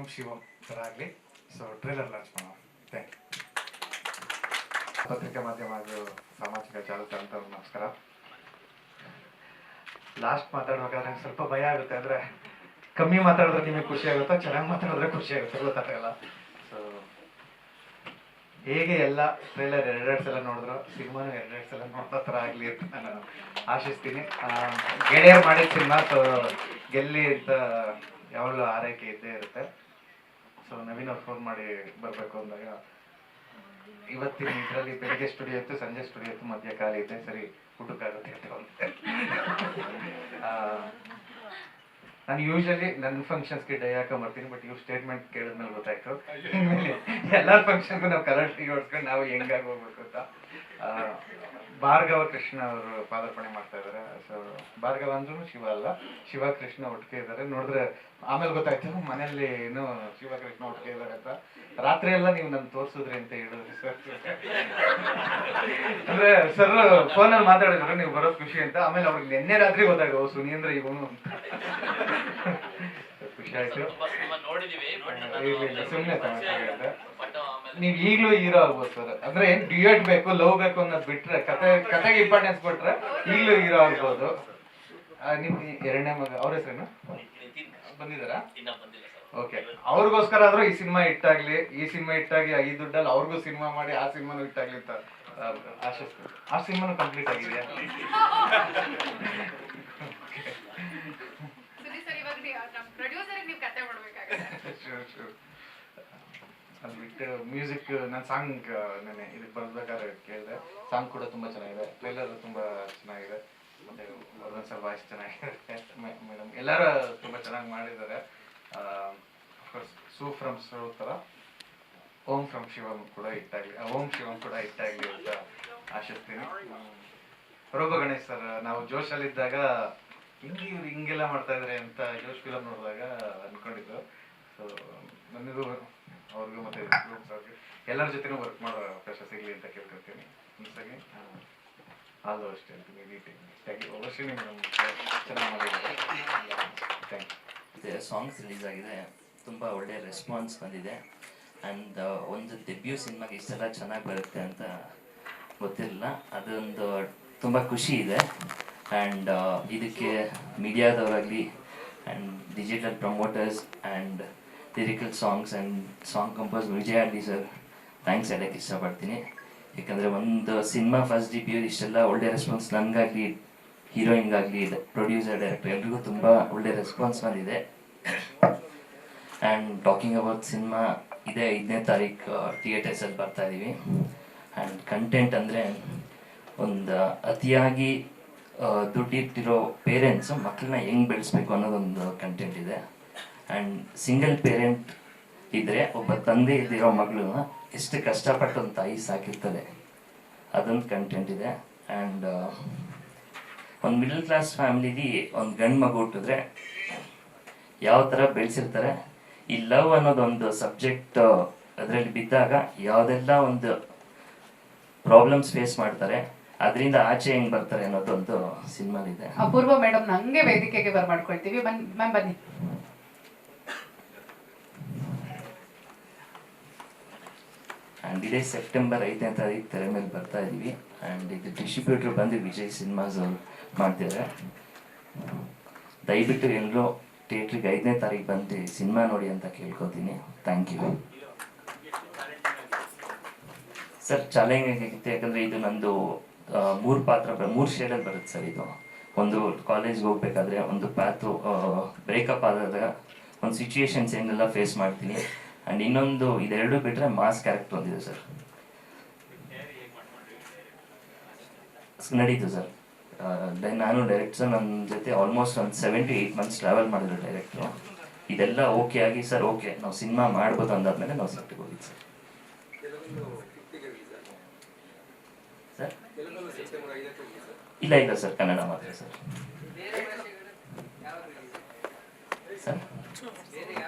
From Shivam ಥರ ಆಗಲಿ. So trailer launch ಮಾಡೋಣ. Thank you. ಪತ್ರಿಕೆ ಮಾಧ್ಯಮ ಹಾಗೂ ಸಾಮಾಜಿಕ ಜಾಲತಾಣದವ್ರು ನಮಸ್ಕಾರ. ಲಾಸ್ಟ್ ಮಾತಾಡ್ಬೇಕಾದ್ರೆ ಸ್ವಲ್ಪ ಭಯ ಆಗುತ್ತೆ. ಅಂದರೆ ಕಮ್ಮಿ ಮಾತಾಡಿದ್ರೆ ನಿಮಗೆ ಖುಷಿ ಆಗುತ್ತೋ, ಚೆನ್ನಾಗಿ ಮಾತಾಡಿದ್ರೆ ಖುಷಿ ಆಗುತ್ತೆ, ಗೊತ್ತಾಗಲ್ಲ. ಸೊ ಹೇಗೆ ಎಲ್ಲ ಟ್ರೇಲರ್ ಎರಡೆರಡು ಸಲ ನೋಡಿದ್ರು, ಸಿನಿಮಾನು ಎರಡೆರಡು ಸಲ ನೋಡೋ ಥರ ಆಗಲಿ ಅಂತ ನಾನು ಆಶಿಸ್ತೀನಿ. ಗೆಳೆಯರು ಮಾಡಿದ ಸಿನಿಮಾ, ಸೊ ಗೆಲ್ಲಿ ಅಂತ ಯಾವಾಗಲೂ ಆರೈಕೆ ಇದ್ದೇ ಇರುತ್ತೆ. ಸೊ ನವೀನ್ ಅವ್ರು ಫೋನ್ ಮಾಡಿ ಬರಬೇಕು ಅಂದಾಗ ಇವತ್ತಿನ ಇದರಲ್ಲಿ ಬೆಳಿಗ್ಗೆ ಸ್ಟುಡಿಯೋ ಇತ್ತು, ಸಂಜೆ ಸ್ಟುಡಿಯೋ ಇತ್ತು, ಮಧ್ಯ ಖಾಲಿ ಇದೆ, ಸರಿ ಊಟಕ್ಕಾಗುತ್ತೆ ಅಂತ ಬಂದೆ. ನಾನು ಯೂಶಲಿ ನನ್ನ ಫಂಕ್ಷನ್ಸ್ಗೆ ಡೈ ಹಾಕೊಂಬರ್ತೀನಿ, ಬಟ್ ಇವ್ರು ಸ್ಟೇಟ್ಮೆಂಟ್ ಕೇಳಿದ್ಮೇಲೆ ಗೊತ್ತಾಯ್ತು ಇನ್ಮೇಲೆ ಎಲ್ಲ ಫಂಕ್ಷನ್ಗೂ ನಾವು ಕಲರ್ ಟೀ ಹೊಡ್ಸ್ಕೊಂಡು ನಾವು ಹೆಂಗಾಗಿ ಹೋಗ್ಬೇಕು ಅಂತ. ಭಾರ್ಗವ ಕೃಷ್ಣ ಅವರು ಪಾದಾರ್ಪಣೆ ಮಾಡ್ತಾ ಇದ್ದಾರೆ. ಸೊ ಭಾರ್ಗವ ಅಂದ್ರೂ ಶಿವ ಅಲ್ಲ, ಶಿವ ಕೃಷ್ಣ ಒಟ್ಟಿಗೆ ಇದ್ದಾರೆ. ನೋಡಿದ್ರೆ ಆಮೇಲೆ ಗೊತ್ತಾಯ್ತು ಮನೆಯಲ್ಲಿ ಏನು ಶಿವ ಕೃಷ್ಣ ಒಟ್ಟಿಗೆ ಇದ್ದಾರೆ ಅಂತ. ರಾತ್ರಿ ಎಲ್ಲ ನೀವು ನನ್ನ ತೋರಿಸಿದ್ರಿ ಅಂತ ಹೇಳಿದ್ರಿ ಸರ್. ಅಂದ್ರೆ ಸರ್ ಫೋನಲ್ಲಿ ಮಾತಾಡಿದ್ರು ನೀವು ಬರೋದು ಖುಷಿ ಅಂತ. ಆಮೇಲೆ ಅವ್ರಿಗೆ ನಿನ್ನೆ ರಾತ್ರಿ ಗೊತ್ತಾಗ ಸುನೀಂದ್ರ ಇವನು ಅಂತ. ಖುಷಿ ಆಯ್ತು. ಸುಮ್ಮನೆ ತಮಾಷೆ. ನೀವ್ ಈಗ್ಲೂ ಹೀರೋ ಆಗ್ಬೋದು ಸರ್. ಅಂದ್ರೆ ಏನ್ ಡ್ಯೂಯೇಟ್ ಬೇಕು, ಲವ್ ಬೇಕು ಅನ್ನೋದು ಬಿಟ್ರೆ, ಕತೆಗೆ ಇಂಪಾರ್ಟೆನ್ಸ್ ಕೊಟ್ರೆ ಈಗ್ಲೂ ಹೀರೋ ಆಗ್ಬೋದು. ನಿಮ್ ಎರಡನೇ ಮಗ ಅವ್ರ ಹೆಸರೇನು ಬಂದಿದಾರ? ಓಕೆ, ಅವ್ರಿಗೋಸ್ಕರ ಆದ್ರೂ ಈ ಸಿನಿಮಾ ಹಿಟ್ಟಾಗ್ಲಿ, ಈ ಸಿನಿಮಾ ಹಿಟ್ಟಾಗಿ ಈ ದುಡ್ಡಲ್ಲಿ ಅವ್ರಿಗೂ ಸಿನಿಮಾ ಮಾಡಿ ಆ ಸಿನಿಮಾನು ಹಿಟ್ಟಾಗ್ಲಿ ಅಂತ ಆಶಿಸ್ತೀನಿ. ಆ ಸಿನಿಮಾನು ಕಂಪ್ಲೀಟ್ ಆಗಿದೆಯಾ? ಅದು ಬಿಟ್ಟು ಮ್ಯೂಸಿಕ್, ನಾನು ಸಾಂಗ್ ನೆನೆ ಇದಕ್ಕೆ ಬರ್ಬೇಕಾದ್ರೆ ಕೇಳಿದೆ. ಸಾಂಗ್ ಕೂಡ ತುಂಬ ಚೆನ್ನಾಗಿದೆ, ಟ್ರೈಲರ್ ತುಂಬ ಚೆನ್ನಾಗಿದೆ, ಮತ್ತು ಒಂದೊಂದ್ಸಲ ವಾಯ್ಸ್ ಚೆನ್ನಾಗಿರುತ್ತೆ. ಮೇಡಮ್ ಎಲ್ಲರೂ ತುಂಬ ಚೆನ್ನಾಗಿ ಮಾಡಿದ್ದಾರೆ. ಅಫ್ಕೋರ್ಸ್ ಸೂ ಫ್ರಮ್ ಸೂ ಥರ ಓಂ ಫ್ರಮ್ ಶಿವಂ ಕೂಡ ಹಿಟ್ಟಾಗಲಿ, ಓಂ ಶಿವಂ ಕೂಡ ಹಿಟ್ಟಾಗಲಿ ಅಂತ ಆಶಿಸ್ತೀನಿ. ರೋಬ ಗಣೇಶ್ ಸರ್, ನಾವು ಜೋಶಲ್ಲಿದ್ದಾಗ ಹಿಂಗೆ ಇವ್ರು ಹಿಂಗೆಲ್ಲ ಮಾಡ್ತಾ ಇದ್ದಾರೆ ಅಂತ ಜೋಶ್ ಫಿಲಮ್ ನೋಡಿದಾಗ ಅಂದ್ಕೊಂಡಿದ್ದು. ಸೊ ನನಗೂ ಅವ್ರಿಗೂ ಮತ್ತು ಅವ್ರಿಗೆ ಎಲ್ಲರ ಜೊತೆನೂ ವರ್ಕ್ ಮಾಡೋ ಅವಕಾಶ ಸಿಗಲಿ ಅಂತ ಕೇಳ್ಕೊಳ್ತೀನಿ. ಒಂದ್ಸಾಗಿ ಆಲ್ ಅಷ್ಟೇ ಹೇಳ್ತೀನಿ, ನೀಟಾಗಿ ಅವಶ್ಯನೇ ಮೇಡಮ್ ಚೆನ್ನಾಗಿ ಮಾಡಿದ್ದಾರೆ. Thank you. ಸಾಂಗ್ಸ್ ರಿಲೀಸ್ ಆಗಿದೆ, ತುಂಬ ಒಳ್ಳೆಯ ರೆಸ್ಪಾನ್ಸ್ ಬಂದಿದೆ. ಆ್ಯಂಡ್ ಒಂದು ಡೆಬ್ಯೂ ಸಿನಿಮಾಗೆ ಇಷ್ಟೆಲ್ಲ ಚೆನ್ನಾಗಿ ಬರುತ್ತೆ ಅಂತ ಗೊತ್ತಿರಲಿಲ್ಲ. ಅದೊಂದು ತುಂಬ ಖುಷಿ ಇದೆ. ಆ್ಯಂಡ್ ಇದಕ್ಕೆ ಮೀಡಿಯಾದವರಾಗಲಿ and digital promoters and lyrical songs and song compose Vijay R D sir thanks ಹೇಳೋಕ್ಕೆ ಇಷ್ಟಪಡ್ತೀನಿ. ಯಾಕಂದರೆ ಒಂದು ಸಿನಿಮಾ ಫಸ್ಟ್ ಡೆಬ್ಯೂ ಇಷ್ಟೆಲ್ಲ ಒಳ್ಳೆ ರೆಸ್ಪಾನ್ಸ್ ನನಗಾಗಲಿ, ಹೀರೋಯಿನ್ಗಾಗಲಿ, ಪ್ರೊಡ್ಯೂಸರ್, ಡೈರೆಕ್ಟರ್ ಎಲ್ರಿಗೂ ತುಂಬ ಒಳ್ಳೆ ರೆಸ್ಪಾನ್ಸ್ ಬಂದಿದೆ. ಆ್ಯಂಡ್ ಟಾಕಿಂಗ್ ಅಬೌಟ್ ಸಿನಿಮಾ, ಇದೇ 5ನೇ ತಾರೀಕು ಥಿಯೇಟರ್ಸಲ್ಲಿ ಬರ್ತಾಯಿದ್ದೀವಿ. ಆ್ಯಂಡ್ ಕಂಟೆಂಟ್ ಅಂದರೆ ಒಂದು ಅತಿಯಾಗಿ ದುಡ್ಡಿಟ್ಟಿರೋ ಪೇರೆಂಟ್ಸು ಮಕ್ಕಳನ್ನ ಹೆಂಗೆ ಬೆಳೆಸ್ಬೇಕು ಅನ್ನೋದೊಂದು ಕಂಟೆಂಟ್ ಇದೆ. ಆ್ಯಂಡ್ ಸಿಂಗಲ್ ಪೇರೆಂಟ್ ಇದ್ದರೆ ಒಬ್ಬ ತಂದೆ ಇದ್ದಿರೋ ಮಗಳನ್ನ ಎಷ್ಟು ಕಷ್ಟಪಟ್ಟು ಒಂದು ತಾಯಿ ಸಾಕಿರ್ತಾರೆ, ಅದೊಂದು ಕಂಟೆಂಟ್ ಇದೆ. ಆ್ಯಂಡ್ ಒಂದು ಮಿಡಲ್ ಕ್ಲಾಸ್ ಫ್ಯಾಮಿಲಿಲಿ ಒಂದು ಗಂಡು ಮಗು ಹುಟ್ಟಿದ್ರೆ ಯಾವ ಥರ ಬೆಳೆಸಿರ್ತಾರೆ, ಈ ಲವ್ ಅನ್ನೋದೊಂದು ಸಬ್ಜೆಕ್ಟ್ ಅದರಲ್ಲಿ ಬಿದ್ದಾಗ ಯಾವುದೆಲ್ಲ ಒಂದು ಪ್ರಾಬ್ಲಮ್ಸ್ ಫೇಸ್ ಮಾಡ್ತಾರೆ, ಅದರಿಂದ ಆಚೆ ಹೆಂಗೆ ಬರ್ತಾರೆ ಅನ್ನೋದೊಂದು ಸಿನಿಮಾಲಿದೆ. ಅಪೂರ್ವ ಮೇಡಮ್ ನಂಗೆ ವೇದಿಕೆಗೆ ಬರ್ಮಾಡ್ಕೊಳ್ತೀವಿ. ಮ್ಯಾಮ್ ಬನ್ನಿ. ಆ್ಯಂಡ್ ಇದೇ ಸೆಪ್ಟೆಂಬರ್ 5ನೇ ತಾರೀಕು ತೆರೆ ಮೇಲೆ ಬರ್ತಾ ಇದ್ದೀವಿ. ಆ್ಯಂಡ್ ಇದು ಡಿಸ್ಟ್ರಿಬ್ಯೂಟ್ರ್ ಬಂದು ವಿಜಯ್ ಸಿನಿಮಾಸ್ ಅವ್ರು ಮಾಡ್ತಿದ್ದಾರೆ. ದಯವಿಟ್ಟು ಎಲ್ಲರೂ ಥಿಯೇಟ್ರಿಗೆ 5ನೇ ತಾರೀಕು ಬಂದು ಸಿನಿಮಾ ನೋಡಿ ಅಂತ ಕೇಳ್ಕೊತೀನಿ. Thank you sir. ಚಾಲೆಂಜ್ ಆಗಿತ್ತು, ಯಾಕಂದರೆ ಇದು ನಂದು 3 ಪಾತ್ರ 3 ಶೇಡಲ್ಲಿ ಬರುತ್ತೆ ಸರ್. ಇದು ಒಂದು ಕಾಲೇಜ್ಗೆ ಹೋಗ್ಬೇಕಾದ್ರೆ, ಒಂದು ಪ್ಯಾತು ಬ್ರೇಕಪ್ ಆದಾಗ ಒಂದು ಸಿಚುವೇಶನ್ಸ್ ಏನೆಲ್ಲ ಫೇಸ್ ಮಾಡ್ತೀನಿ. ಆ್ಯಂಡ್ ಇನ್ನೊಂದು ಇದೆರಡು ಬಿಟ್ಟರೆ ಮಾಸ್ ಕ್ಯಾರೆಕ್ಟರ್ ಒಂದಿದೆ ಸರ್, ನಡೀತು ಸರ್. ನಾನು ಡೈರೆಕ್ಟರ್ ನನ್ನ ಜೊತೆ ಆಲ್ಮೋಸ್ಟ್ ಒಂದು 7 to 8 months ಟ್ರಾವೆಲ್ ಮಾಡಿದ್ರು ಡೈರೆಕ್ಟ್ರು. ಇದೆಲ್ಲ ಓಕೆ ಆಗಿ ಸರ್ ಓಕೆ ನಾವು ಸಿನಿಮಾ ಮಾಡ್ಬೋದು ಅಂದಾದ್ಮೇಲೆ ನಾವು ಸೆಟ್ಟಿಗೆ ಹೋಗಿದ್ದು ಸರ್. ಸರ್ ಇಲ್ಲ ಸರ್, ಕನ್ನಡ ಮಾತ್ರ ಸರ್. ಸರ್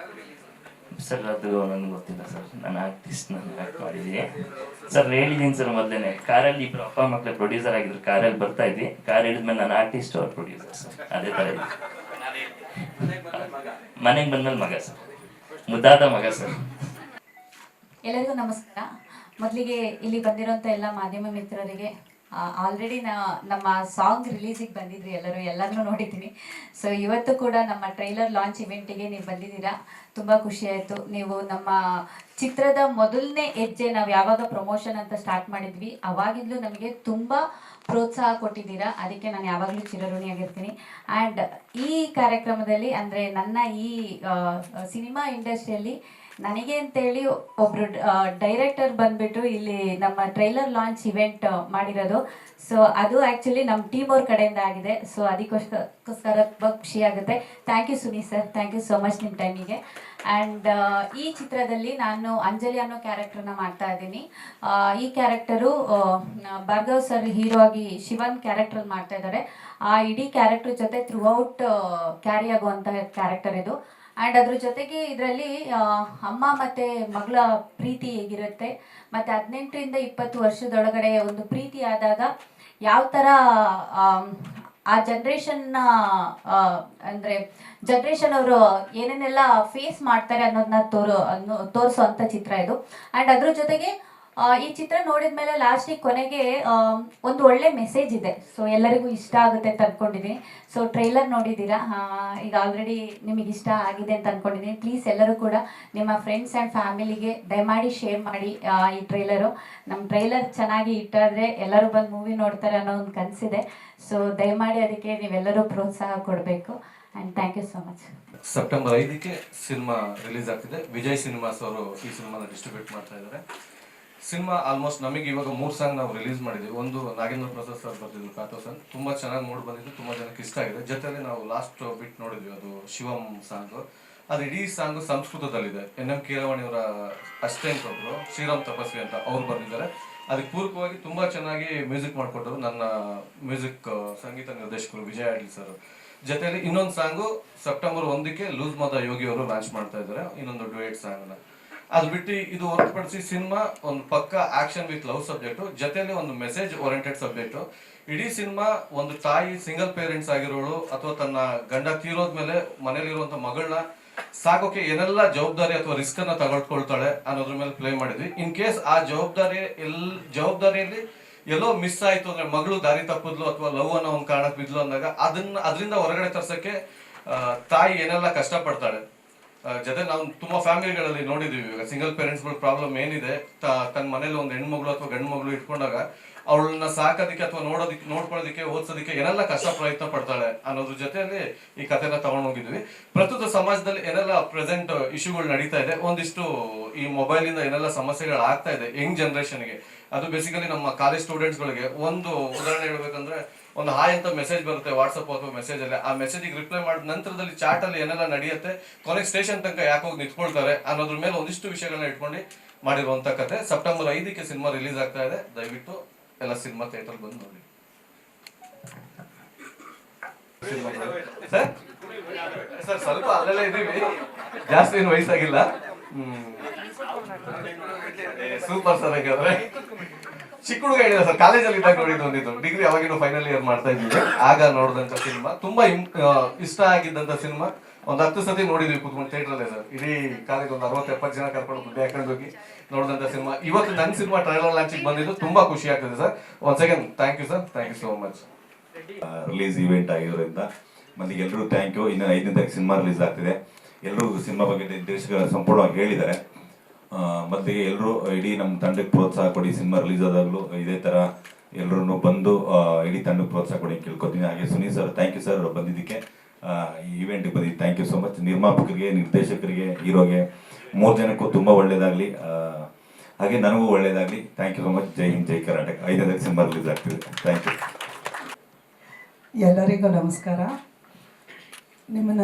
ಸರ್ ಅದು ನನಗೆ ಗೊತ್ತಿಲ್ಲ ಸರ್, ನಾನು ಆರ್ಟಿಸ್ಟ್, ನಾನು ಆ್ಯಕ್ಟ್ ಮಾಡಿದ್ದೀನಿ ಸರ್. ಹೇಳಿದ್ದೀನಿ ಸರ್ ಮೊದಲೇ, ಕಾರಲ್ಲಿ ಇಬ್ಬರು ಅಪ್ಪ ಮಕ್ಕಳು ಪ್ರೊಡ್ಯೂಸರ್ ಆಗಿದ್ರು, ಕಾರಲ್ಲಿ ಬರ್ತಾ ಇದ್ವಿ, ಕಾರ್ ಹೇಳಿದ್ಮೇಲೆ ನಾನು ಆರ್ಟಿಸ್ಟ್ ಅವ್ರು ಪ್ರೊಡ್ಯೂಸರ್ ಸರ್. ಅದೇ ಥರ ಇದೆ. ಮನೆಗೆ ಬಂದ್ಮೇಲೆ ಮಗ ಸರ್. ಮುದ್ದಾದ ಮಗ ಸರ್. ಎಲ್ಲರಿಗೂ ನಮಸ್ಕಾರ. ಮೊದಲಿಗೆ ಇಲ್ಲಿ ಬಂದಿರೋಂಥ ಎಲ್ಲ ಮಾಧ್ಯಮ ಮಿತ್ರರಿಗೆ ಆಲ್ರೆಡಿ ನಮ್ಮ ಸಾಂಗ್ ರಿಲೀಸಿಗೆ ಬಂದಿದ್ರಿ ಎಲ್ಲರನ್ನೂ ನೋಡಿದ್ದೀನಿ. ಸೊ ಇವತ್ತು ಕೂಡ ನಮ್ಮ ಟ್ರೈಲರ್ ಲಾಂಚ್ ಇವೆಂಟಿಗೆ ನೀವು ಬಂದಿದ್ದೀರಾ, ತುಂಬ ಖುಷಿ ಆಯಿತು. ನೀವು ನಮ್ಮ ಚಿತ್ರದ ಮೊದಲನೇ ಹೆಜ್ಜೆ ನಾವು ಯಾವಾಗ ಪ್ರಮೋಷನ್ ಅಂತ ಸ್ಟಾರ್ಟ್ ಮಾಡಿದ್ವಿ ಅವಾಗಿಂದಲೂ ನಮಗೆ ತುಂಬ ಪ್ರೋತ್ಸಾಹ ಕೊಟ್ಟಿದ್ದೀರಾ, ಅದಕ್ಕೆ ನಾನು ಯಾವಾಗಲೂ ಚಿರಋಣಿಯಾಗಿರ್ತೀನಿ. ಆ್ಯಂಡ್ ಈ ಕಾರ್ಯಕ್ರಮದಲ್ಲಿ ಅಂದರೆ ನನ್ನ ಈ ಸಿನಿಮಾ ಇಂಡಸ್ಟ್ರಿಯಲ್ಲಿ ನನಗೆ ಅಂತೇಳಿ ಒಬ್ಬರು ಡೈರೆಕ್ಟರ್ ಬಂದ್ಬಿಟ್ಟು ಇಲ್ಲಿ ನಮ್ಮ ಟ್ರೈಲರ್ ಲಾಂಚ್ ಇವೆಂಟ್ ಮಾಡಿರೋದು. ಸೊ ಅದು ಆ್ಯಕ್ಚುಲಿ ನಮ್ಮ ಟೀಮ್ ಅವ್ರ ಕಡೆಯಿಂದ ಆಗಿದೆ. ಸೊ ಅದಕ್ಕೋಸ್ಕರ ತುಂಬ ಖುಷಿ ಆಗುತ್ತೆ. Thank you Suni sir, thank you so much ನಿಮ್ಮ ಟೈಮಿಗೆ. ಆ್ಯಂಡ್ ಈ ಚಿತ್ರದಲ್ಲಿ ನಾನು ಅಂಜಲಿ ಅನ್ನೋ ಕ್ಯಾರೆಕ್ಟರ್ನ ಮಾಡ್ತಾ ಇದ್ದೀನಿ. ಈ ಕ್ಯಾರೆಕ್ಟರು ಭಾರ್ಗವ್ ಸರ್ ಹೀರೋ ಆಗಿ ಶಿವನ್ ಕ್ಯಾರೆಕ್ಟರ್ ಮಾಡ್ತಾ ಇದ್ದಾರೆ. ಆ ಇಡೀ ಕ್ಯಾರೆಕ್ಟರ್ ಜೊತೆ ಥ್ರೂಔಟ್ ಕ್ಯಾರಿ ಆಗುವಂಥ ಕ್ಯಾರೆಕ್ಟರ್ ಇದು. ಆ್ಯಂಡ್ ಅದ್ರ ಜೊತೆಗೆ ಇದರಲ್ಲಿ ಅಮ್ಮ ಮತ್ತು ಮಗಳ ಪ್ರೀತಿ ಹೇಗಿರುತ್ತೆ, ಮತ್ತು 18ರಿಂದ 20 ವರ್ಷದೊಳಗಡೆ ಒಂದು ಪ್ರೀತಿ ಆದಾಗ ಯಾವ ಥರ ಆ ಜನ್ರೇಷನ್ನ ಅಂದರೆ ಜನ್ರೇಷನ್ ಅವರು ಏನೇನೆಲ್ಲ ಫೇಸ್ ಮಾಡ್ತಾರೆ ಅನ್ನೋದನ್ನ ತೋರಿಸೋ ಅಂಥ ಚಿತ್ರ ಇದು. ಆ್ಯಂಡ್ ಅದ್ರ ಜೊತೆಗೆ ಈ ಚಿತ್ರ ನೋಡಿದ ಮೇಲೆ ಲಾಸ್ಟಿಗೆ ಕೊನೆಗೆ ಒಂದು ಒಳ್ಳೆ ಮೆಸೇಜ್ ಇದೆ. ಸೊ ಎಲ್ಲರಿಗೂ ಇಷ್ಟ ಆಗುತ್ತೆ ಅಂತ ಅಂದ್ಕೊಂಡಿದ್ದೀನಿ. ಸೊ ಟ್ರೈಲರ್ ನೋಡಿದ್ದೀರಾ, ಈಗ ಆಲ್ರೆಡಿ ನಿಮಗೆ ಇಷ್ಟ ಆಗಿದೆ ಅಂತ ಅಂದ್ಕೊಂಡಿದ್ದೀನಿ. ಪ್ಲೀಸ್ ಎಲ್ಲರೂ ಕೂಡ ನಿಮ್ಮ ಫ್ರೆಂಡ್ಸ್ ಆ್ಯಂಡ್ ಫ್ಯಾಮಿಲಿಗೆ ದಯಮಾಡಿ ಶೇರ್ ಮಾಡಿ ಈ ಟ್ರೈಲರು. ನಮ್ಮ ಟ್ರೈಲರ್ ಚೆನ್ನಾಗಿ ಇಟ್ಟಾದರೆ ಎಲ್ಲರೂ ಬಂದು ಮೂವಿ ನೋಡ್ತಾರೆ ಅನ್ನೋ ಒಂದು ಕನಸಿದೆ. ಸೊ ದಯಮಾಡಿ ಅದಕ್ಕೆ ನೀವೆಲ್ಲರೂ ಪ್ರೋತ್ಸಾಹ ಕೊಡಬೇಕು. And thank you so much. September 5ಕ್ಕೆ ಸಿನಿಮಾ ರಿಲೀಸ್ ಆಗ್ತಿದೆ. ವಿಜಯ್ ಸಿನಿಮಾಸ್ ಅವರು ಈ ಸಿನಿಮಾನ ಡಿಸ್ಟ್ರಿಬ್ಯೂಟ್ ಮಾಡ್ತಾ ಇದ್ದಾರೆ. ಸಿನಿಮಾ ಆಲ್ಮೋಸ್ಟ್ ನಮಗೆ ಇವಾಗ 3 ಸಾಂಗ್ ನಾವು ರಿಲೀಸ್ ಮಾಡಿದ್ವಿ. ಒಂದು ನಾಗೇಂದ್ರ ಪ್ರಸಾದ್ ಸರ್ ಬರ್ತಿದ್ರು ಪ್ಯಾಥೋಸನ್, ತುಂಬ ಚೆನ್ನಾಗಿ ಮೂಡ್ ಬಂದಿದ್ದು, ತುಂಬ ಜನಕ್ಕೆ ಇಷ್ಟ ಆಗಿದೆ. ಜೊತೆಯಲ್ಲಿ ನಾವು ಲಾಸ್ಟ್ ಬಿಟ್ ನೋಡಿದ್ವಿ, ಅದು ಶಿವಂ ಸಾಂಗು. ಅದು ಇಡೀ ಸಾಂಗು ಸಂಸ್ಕೃತದಲ್ಲಿದೆ. NM ಕೀರವಾಣಿ ಅವರ ಅಸಿಸ್ಟೆಂಟ್ ಒಬ್ಬರು ಶ್ರೀರಾಮ್ ತಪಸ್ವಿ ಅಂತ ಅವ್ರು ಬಂದಿದ್ದಾರೆ. ಅದಕ್ಕೆ ಪೂರಕವಾಗಿ ತುಂಬ ಚೆನ್ನಾಗಿ ಮ್ಯೂಸಿಕ್ ಮಾಡಿಕೊಟ್ಟರು ನನ್ನ ಮ್ಯೂಸಿಕ್ ಸಂಗೀತ ನಿರ್ದೇಶಕರು ವಿಜಯ್ ಅಡ್ಲಿ ಸರ್. ಜೊತೆಯಲ್ಲಿ ಇನ್ನೊಂದು ಸಾಂಗು ಸೆಪ್ಟೆಂಬರ್ 1ಕ್ಕೆ ಲೂಸ್ ಮದ ಯೋಗಿ ಅವರು ಲಾಂಚ್ ಮಾಡ್ತಾ ಇದ್ದಾರೆ, ಇನ್ನೊಂದು ಡುಯೆಟ್ ಸಾಂಗ್ನ. ಅದು ಬಿಟ್ಟು ಇದು ಹೊರತುಪಡಿಸಿ ಸಿನಿಮಾ ಒಂದು ಪಕ್ಕ ಆಕ್ಷನ್ ವಿತ್ ಲವ್ ಸಬ್ಜೆಕ್ಟು, ಜೊತೆಯಲ್ಲಿ ಒಂದು ಮೆಸೇಜ್ ಓರಿಯೆಂಟೆಡ್ ಸಬ್ಜೆಕ್ಟು. ಇಡೀ ಸಿನಿಮಾ ಒಂದು ತಾಯಿ ಸಿಂಗಲ್ ಪೇರೆಂಟ್ಸ್ ಆಗಿರೋಳು ಅಥವಾ ತನ್ನ ಗಂಡ ತೀರೋದ್ಮೇಲೆ ಮನೇಲಿರುವಂಥ ಮಗಳನ್ನ ಸಾಕೋಕೆ ಏನೆಲ್ಲ ಜವಾಬ್ದಾರಿ ಅಥವಾ ರಿಸ್ಕ್ ಅನ್ನ ತಗೊಳ್ಕೊಳ್ತಾಳೆ ಅನ್ನೋದ್ರ ಮೇಲೆ ಪ್ಲೇ ಮಾಡಿದ್ವಿ. ಇನ್ ಕೇಸ್ ಆ ಜವಾಬ್ದಾರಿಯಲ್ಲಿ ಎಲ್ಲೋ ಮಿಸ್ ಆಯ್ತು ಅಂದ್ರೆ, ಮಗಳು ದಾರಿ ತಪ್ಪಿದ್ಲು ಅಥವಾ ಲವ್ ಅನ್ನೋ ಒಂದು ಕಾರಣಕ್ಕೆ ಬಿದ್ಲು ಅಂದಾಗ ಅದರಿಂದ ಹೊರಗಡೆ ತರ್ಸಕ್ಕೆ ತಾಯಿ ಏನೆಲ್ಲ ಕಷ್ಟಪಡ್ತಾಳೆ. ಜೊತೆ ನಾವು ತುಂಬಾ ಫ್ಯಾಮಿಲಿಗಳಲ್ಲಿ ನೋಡಿದೀವಿ, ಇವಾಗ ಸಿಂಗಲ್ ಪೇರೆಂಟ್ಸ್ಗಳ ಪ್ರಾಬ್ಲಮ್ ಏನಿದೆ, ತನ್ನ ಮನೇಲಿ ಒಂದು ಹೆಣ್ಮಗಳು ಅಥವಾ ಗಂಡು ಮಗಳು ಇಟ್ಕೊಂಡಾಗ ಅವಳನ್ನ ಸಾಕೋದಿಕ್ಕೆ ಅಥವಾ ನೋಡ್ಕೊಳ್ಳೋದಿಕ್ಕೆ ಓದಿಸೋದಿಕ್ಕೆ ಏನೆಲ್ಲ ಕಷ್ಟ ಪ್ರಯತ್ನ ಪಡ್ತಾಳೆ ಅನ್ನೋದ್ರ ಜೊತೆಯಲ್ಲಿ ಈ ಕಥೆನ ತಗೊಂಡೋಗಿದ್ವಿ. ಪ್ರಸ್ತುತ ಸಮಾಜದಲ್ಲಿ ಏನೆಲ್ಲ ಪ್ರೆಸೆಂಟ್ ಇಶ್ಯೂಗಳು ನಡೀತಾ ಇದೆ, ಒಂದಿಷ್ಟು ಈ ಮೊಬೈಲ್ ಇಂದ ಏನೆಲ್ಲ ಸಮಸ್ಯೆಗಳು ಆಗ್ತಾ ಇದೆ ಯಂಗ್ ಜನರೇಷನ್ಗೆ, ಅದು ಬೇಸಿಕಲಿ ನಮ್ಮ ಕಾಲೇಜ್ ಸ್ಟೂಡೆಂಟ್ಸ್ಗಳಿಗೆ. ಒಂದು ಉದಾಹರಣೆ ಹೇಳ್ಬೇಕಂದ್ರೆ, ಒಂದು ಹಾಯ್ ಅಂತ ಮೆಸೇಜ್ ಬರುತ್ತೆ ವಾಟ್ಸಪ್ ಅಥವಾ ಮೆಸೇಜ್ ಅಲ್ಲಿ, ಆ ಮೆಸೇಜಿಗೆ ರಿಪ್ಲೈ ಮಾಡಿದ ನಂತರದಲ್ಲಿ ಚಾಟ್ ಅಲ್ಲಿ ಏನೆಲ್ಲ ನಡೆಯುತ್ತೆ, ಕೊನೆಗೆ ಸ್ಟೇಷನ್ ತನಕ ಯಾಕೆ ಹೋಗಿ ನಿಂತ್ಕೊಳ್ತಾರೆ ಅನ್ನೋದ್ರ ಮೇಲೆ ಒಂದಿಷ್ಟು ವಿಷಯಗಳನ್ನ ಇಟ್ಕೊಂಡು ಮಾಡಿರುವಂತ ಕತೆ. ಸೆಪ್ಟೆಂಬರ್ 5ಕ್ಕೆ ಸಿನಿಮಾ ರಿಲೀಸ್ ಆಗ್ತಾ ಇದೆ. ದಯವಿಟ್ಟು ಎಲ್ಲ ಸಿನಿಮಾ ಥಿಯೇಟರ್ ಬಂದು ನೋಡಿ. ಸರ್ ಸ್ವಲ್ಪ ಅಲ್ಲೆಲ್ಲ ಇದೀವಿ, ಜಾಸ್ತಿ ಏನು ವಯಸ್ಸಾಗಿಲ್ಲ. Super sir. ಹಾಗಾದ್ರೆ ಚಿಕ್ಕ ಹುಡುಗ ಹೇಳಿದ ಸರ್, ಕಾಲೇಜಲ್ಲಿ ಇದ್ದಾಗ ನೋಡಿದ್ದು ಒಂದಿದ್ದು, ಡಿಗ್ರಿ ಅವಾಗಿನ ಫೈನಲ್ ಇಯರ್ ಮಾಡ್ತಾ ಇದ್ದೀವಿ, ಆಗ ನೋಡಿದಂತ ಸಿನಿಮಾ. ತುಂಬಾ ಇಷ್ಟ ಆಗಿದ್ದಂತ ಸಿನಿಮಾ. ಒಂದು 10 ಸತಿ ನೋಡಿದ್ವಿ ಕೂತ್ಕೊಂಡು ಥಿಯೇಟ್ರಲ್ಲೇ ಸರ್. ಇಡೀ ಕಾಲೇಜ್ ಒಂದು 60-70 ಜನ ಕರ್ಕೊಂಡು ದುಡ್ಡು ಹಾಕೊಂಡು ಹೋಗಿ ನೋಡಿದಂತ ಸಿನಿಮಾ. ಇವತ್ತು ನನ್ನ ಸಿನಿಮಾ ಟ್ರೈಲರ್ ಲಾಂಚಿಗೆ ಬಂದಿದ್ದು ತುಂಬಾ ಖುಷಿ ಆಗ್ತದೆ sir. Once again thank you sir, thank you so much. Release event ಆಗಿರೋದ್ರಿಂದ ಮಂದಿಗೆ ಎಲ್ಲರೂ ಥ್ಯಾಂಕ್ ಯು. ಇನ್ನು 5ನೇ ತಾರೀಕು ಸಿನಿಮಾ ರಿಲೀಸ್ ಆಗ್ತಿದೆ. ಎಲ್ಲರೂ ಸಿನಿಮಾ ಬಗ್ಗೆ ನಿರ್ದೇಶಕರು ಸಂಪೂರ್ಣವಾಗಿ ಹೇಳಿದ್ದಾರೆ. ಮೊದಲಿಗೆ ಎಲ್ಲರೂ ಇಡೀ ನಮ್ಮ ತಂಡಕ್ಕೆ ಪ್ರೋತ್ಸಾಹ ಕೊಡಿ. ಸಿನಿಮಾ ರಿಲೀಸ್ ಆದಾಗಲೂ ಇದೇ ಥರ ಎಲ್ಲರೂ ಬಂದು ಇಡೀ ತಂಡಕ್ಕೆ ಪ್ರೋತ್ಸಾಹ ಕೊಡಿ ಕೇಳ್ಕೊತೀನಿ. ಹಾಗೆ Sunil sir, thank you sir ಬಂದಿದ್ದಕ್ಕೆ, ಈ ಇವೆಂಟ್ಗೆ ಬಂದಿದ್ದು ಥ್ಯಾಂಕ್ ಯು ಸೋ ಮಚ್. ನಿರ್ಮಾಪಕರಿಗೆ, ನಿರ್ದೇಶಕರಿಗೆ, ಹೀರೋಗೆ 3 ಜನಕ್ಕೂ ತುಂಬ ಒಳ್ಳೇದಾಗಲಿ, ಹಾಗೆ ನನಗೂ ಒಳ್ಳೇದಾಗಲಿ. Thank you so much. ಜೈ ಹಿಂದ್, ಜೈ ಕರ್ನಾಟಕ. 5ನೇ ತಾರೀಕು ಸಿನಿಮಾ ರಿಲೀಸ್ ಆಗ್ತಿದೆ. Thank you. ಎಲ್ಲರಿಗೂ ನಮಸ್ಕಾರ. ನಿಮ್ಮನ್ನ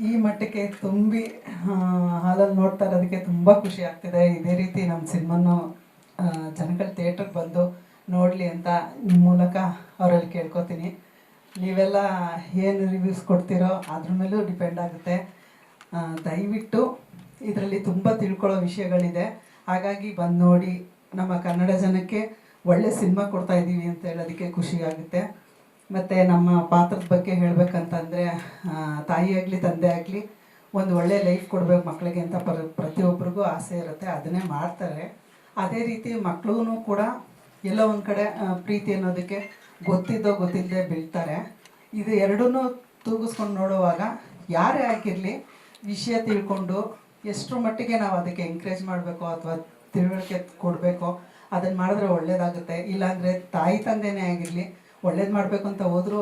ಈ ಮಟ್ಟಕ್ಕೆ ತುಂಬಿ ಹಾಲಲ್ಲಿ ನೋಡ್ತಾ ಇರೋದಕ್ಕೆ ತುಂಬ ಖುಷಿ ಆಗ್ತಿದೆ. ಇದೇ ರೀತಿ ನಮ್ಮ ಸಿನಿಮಾನು ಜನಗಳ ಥಿಯೇಟ್ರಿಗೆ ಬಂದು ನೋಡಲಿ ಅಂತ ನಿಮ್ಮ ಮೂಲಕ ಅವರಲ್ಲಿ ಕೇಳ್ಕೊತೀನಿ. ನೀವೆಲ್ಲ ಏನು ರಿವ್ಯೂಸ್ ಕೊಡ್ತೀರೋ ಅದ್ರ ಮೇಲೂ ಡಿಪೆಂಡ್ ಆಗುತ್ತೆ. ದಯವಿಟ್ಟು ಇದರಲ್ಲಿ ತುಂಬ ತಿಳ್ಕೊಳ್ಳೋ ವಿಷಯಗಳಿದೆ, ಹಾಗಾಗಿ ಬಂದು ನೋಡಿ. ನಮ್ಮ ಕನ್ನಡ ಜನಕ್ಕೆ ಒಳ್ಳೆ ಸಿನಿಮಾ ಕೊಡ್ತಾ ಇದ್ದೀವಿ ಅಂತ ಹೇಳೋದಕ್ಕೆ ಖುಷಿ ಆಗುತ್ತೆ. ಮತ್ತು ನಮ್ಮ ಪಾತ್ರದ ಬಗ್ಗೆ ಹೇಳಬೇಕಂತಂದರೆ, ತಾಯಿ ಆಗಲಿ ತಂದೆ ಆಗಲಿ ಒಂದು ಒಳ್ಳೆ ಲೈಫ್ ಕೊಡಬೇಕು ಮಕ್ಕಳಿಗೆ ಅಂತ ಪ್ರತಿಯೊಬ್ಬರಿಗೂ ಆಸೆ ಇರುತ್ತೆ, ಅದನ್ನೇ ಮಾಡ್ತಾರೆ. ಅದೇ ರೀತಿ ಮಕ್ಕಳು ಕೂಡ ಎಲ್ಲೋ ಒಂದು ಕಡೆ ಪ್ರೀತಿ ಅನ್ನೋದಕ್ಕೆ ಗೊತ್ತಿಲ್ಲದೆ ಬೀಳ್ತಾರೆ. ಇದು ಎರಡೂ ತೂಗಿಸ್ಕೊಂಡು ನೋಡುವಾಗ ಯಾರೇ ಆಗಿರಲಿ ವಿಷಯ ತಿಳ್ಕೊಂಡು ಎಷ್ಟರ ಮಟ್ಟಿಗೆ ನಾವು ಅದಕ್ಕೆ ಎಂಕರೇಜ್ ಮಾಡಬೇಕು ಅಥವಾ ತಿಳುವಳಿಕೆ ಕೊಡಬೇಕು, ಅದನ್ನು ಮಾಡಿದ್ರೆ ಒಳ್ಳೇದಾಗುತ್ತೆ. ಇಲ್ಲಾಂದರೆ ತಾಯಿ ತಂದೆನೇ ಆಗಿರಲಿ ಒಳ್ಳೇದು ಮಾಡಬೇಕು ಅಂತ ಹೋದರೂ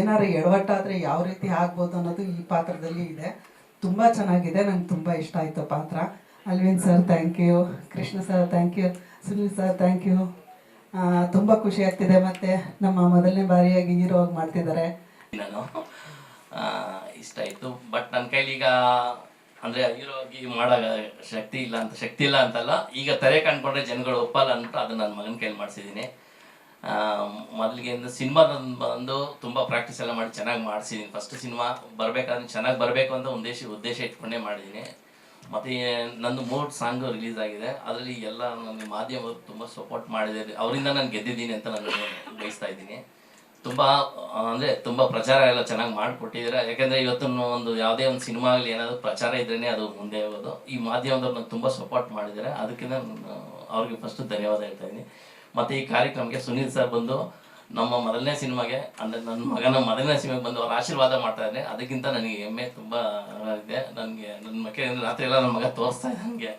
ಏನಾರು ಎಡವಟ್ಟಾದರೆ ಯಾವ ರೀತಿ ಆಗ್ಬೋದು ಅನ್ನೋದು ಈ ಪಾತ್ರದಲ್ಲಿ ಇದೆ. ತುಂಬ ಚೆನ್ನಾಗಿದೆ, ನಂಗೆ ತುಂಬ ಇಷ್ಟ ಆಯಿತು ಪಾತ್ರ. Alvin sir thank you, Krishna sir thank you, Sunil sir thank you. ತುಂಬ ಖುಷಿ ಆಗ್ತಿದೆ. ಮತ್ತು ನಮ್ಮ ಮೊದಲನೇ ಬಾರಿಯಾಗಿ ಹೀರೋ ಆಗಿ ಮಾಡ್ತಿದ್ದಾರೆ. ನಾನು ಇಷ್ಟ ಆಯಿತು. ಬಟ್ ನನ್ನ ಕೈಲೀಗ ಅಂದರೆ ಹೀರೋ ಆಗಿ ಮಾಡೋ ಶಕ್ತಿ ಇಲ್ಲ ಅಂತಲ್ಲ, ಈಗ ತೆರೆ ಕಂಡ್ಕೊಂಡ್ರೆ ಜನಗಳು ಒಪ್ಪಲ್ಲ ಅಂತ ಅದು ನನ್ನ ಮಗನ ಕೈಲಿ ಮಾಡಿಸಿದ್ದೀನಿ. ಮೊದಲಿಗೆ ಸಿನಿಮಾ ಬಂದು ತುಂಬ ಪ್ರಾಕ್ಟೀಸ್ ಎಲ್ಲ ಮಾಡಿ ಚೆನ್ನಾಗಿ ಮಾಡಿಸಿದ್ದೀನಿ. ಫಸ್ಟ್ ಸಿನಿಮಾ ಬರಬೇಕಾದ್ರೆ ಚೆನ್ನಾಗಿ ಬರಬೇಕು ಅಂತ ಉದ್ದೇಶ ಇಟ್ಕೊಂಡೇ ಮಾಡಿದ್ದೀನಿ. ಮತ್ತು ನಂದು 3 ಸಾಂಗು ರಿಲೀಸ್ ಆಗಿದೆ. ಅದರಲ್ಲಿ ಎಲ್ಲ ನನಗೆ ಮಾಧ್ಯಮರು ತುಂಬ ಸಪೋರ್ಟ್ ಮಾಡಿದ್ದಾರೆ, ಅವರಿಂದ ನಾನು ಗೆದ್ದಿದ್ದೀನಿ ಅಂತ ನಾನು ಬಯಸ್ತಾ ಇದ್ದೀನಿ. ತುಂಬ ಪ್ರಚಾರ ಎಲ್ಲ ಚೆನ್ನಾಗಿ ಮಾಡಿಕೊಟ್ಟಿದ್ದೀರಾ. ಯಾಕೆಂದರೆ ಇವತ್ತನ್ನು ಯಾವುದೇ ಒಂದು ಸಿನಿಮಾ ಆಗಲಿ ಏನಾದರೂ ಪ್ರಚಾರ ಇದ್ರೇ ಅದು ಮುಂದೆ ಹೋಗೋದು. ಈ ಮಾಧ್ಯಮದವ್ರು ನಂಗೆ ತುಂಬ ಸಪೋರ್ಟ್ ಮಾಡಿದ್ದಾರೆ, ಅದಕ್ಕೆ ನಾನು ಅವ್ರಿಗೆ ಫಸ್ಟು ಧನ್ಯವಾದ ಹೇಳ್ತಾ ಇದ್ದೀನಿ. ಮತ್ತು ಈ ಕಾರ್ಯಕ್ರಮಕ್ಕೆ ಸುನೀಲ್ ಸರ್ ಬಂದು ನಮ್ಮ ಮೊದಲನೇ ಸಿನಿಮಾಗೆ ಅಂದರೆ ನನ್ನ ಮಗನ ಮೊದಲನೇ ಸಿನಿಮಾಗೆ ಬಂದು ಅವ್ರ ಆಶೀರ್ವಾದ ಮಾಡ್ತಾ ಇದ್ದಾರೆ. ಅದಕ್ಕಿಂತ ನನಗೆ ಹೆಮ್ಮೆ ತುಂಬ ಇದೆ. ನನ್ನ ಮಕ್ಕಳ ರಾತ್ರಿ ಎಲ್ಲ ನನ್ನ ಮಗ ತೋರಿಸ್ತಾ ಇದೆ ನನಗೆ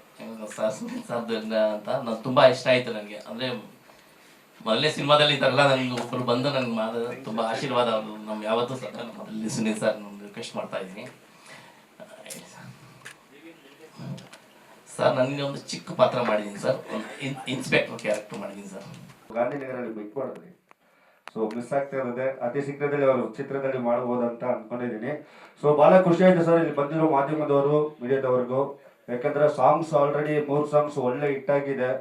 ಸರ್ ಸುನೀಲ್ ಸರ್ ಅಂತ. ನಾನು ತುಂಬ ಇಷ್ಟ ಆಯಿತು ನನಗೆ. ಅಂದರೆ ಮೊದಲನೇ ಸಿನಿಮಾದಲ್ಲಿ ಈ ಥರ ಎಲ್ಲ ನನಗೆ ಒಬ್ಬರು ಬಂದು ನನಗೆ ಮಾಡೋದು ತುಂಬ ಆಶೀರ್ವಾದ. ಅವರು ನಮ್ಮ ಯಾವತ್ತೂ ಸರ್ ಮೊದಲನೇ ಸುನೀಲ್ ಸರ್ ನಾನು ರಿಕ್ವೆಸ್ಟ್ ಮಾಡ್ತಾ ಇದ್ದೀನಿ. ಸರ್ ನನಗೆ ಒಂದು ಚಿಕ್ಕ ಪಾತ್ರ ಮಾಡಿದ್ದೀನಿ ಸರ್, ಒಂದು ಇನ್ಸ್ಪೆಕ್ಟರ್ ಕ್ಯಾರೆಕ್ಟರ್ ಮಾಡಿದ್ದೀನಿ ಸರ್. ಗಾಂಧಿನಗರಲ್ಲಿ ಬಿಟ್ ಮಾಡಿದ್ರಿ, ಸೊ ಮಿಸ್ ಆಗ್ತಾ ಇರೋದೆ. ಅತಿ ಶೀಘ್ರದಲ್ಲಿ ಅವರು ಚಿತ್ರದಲ್ಲಿ ಮಾಡಬಹುದಂತ ಅನ್ಕೊಂಡಿದ್ದೀನಿ. ಸೊ ಬಹಳ ಖುಷಿ ಆಯ್ತು ಸರ್ ಇಲ್ಲಿ ಬಂದಿರೋ ಮಾಧ್ಯಮದವರು, ಮೀಡಿಯಾದವ್ರಿಗೂ. ಯಾಕಂದ್ರೆ ಸಾಂಗ್ಸ್ ಆಲ್ರೆಡಿ 3 ಸಾಂಗ್ಸ್ ಒಳ್ಳೆ ಹಿಟ್ ಆಗಿದೆ.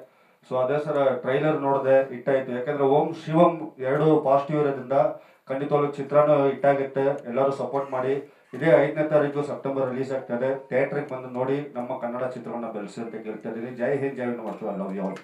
ಸೊ ಅದೇ ಸರ್ ಟ್ರೈಲರ್ ನೋಡಿದೆ, ಹಿಟ್ ಆಯ್ತು. ಯಾಕಂದ್ರೆ ಓಂ ಶಿವಂ 2 ಪಾಸಿಟಿವ್ ಇರೋದ್ರಿಂದ ಖಂಡಿತವಾಗ್ಲೂ ಚಿತ್ರನೂ ಹಿಟ್ ಆಗುತ್ತೆ. ಎಲ್ಲರೂ ಸಪೋರ್ಟ್ ಮಾಡಿ. ಇದೇ 5ನೇ ತಾರೀಕು ಸೆಪ್ಟೆಂಬರ್ ರಿಲೀಸ್ ಆಗ್ತದೆ. ಥಿಯೇಟ್ರಿಗೆ ಬಂದು ನೋಡಿ ನಮ್ಮ ಕನ್ನಡ ಚಿತ್ರವನ್ನು ಬೆಳೆಸಿ ಅಂತ ಕೇಳ್ತಾ ಇದ್ದೀನಿ. ಜೈ ಹಿಂದ್, ಜೈ ಹಿಂದ್ ಮತ್ತು ಐ ಲವ್ ಯು ಆಲ್.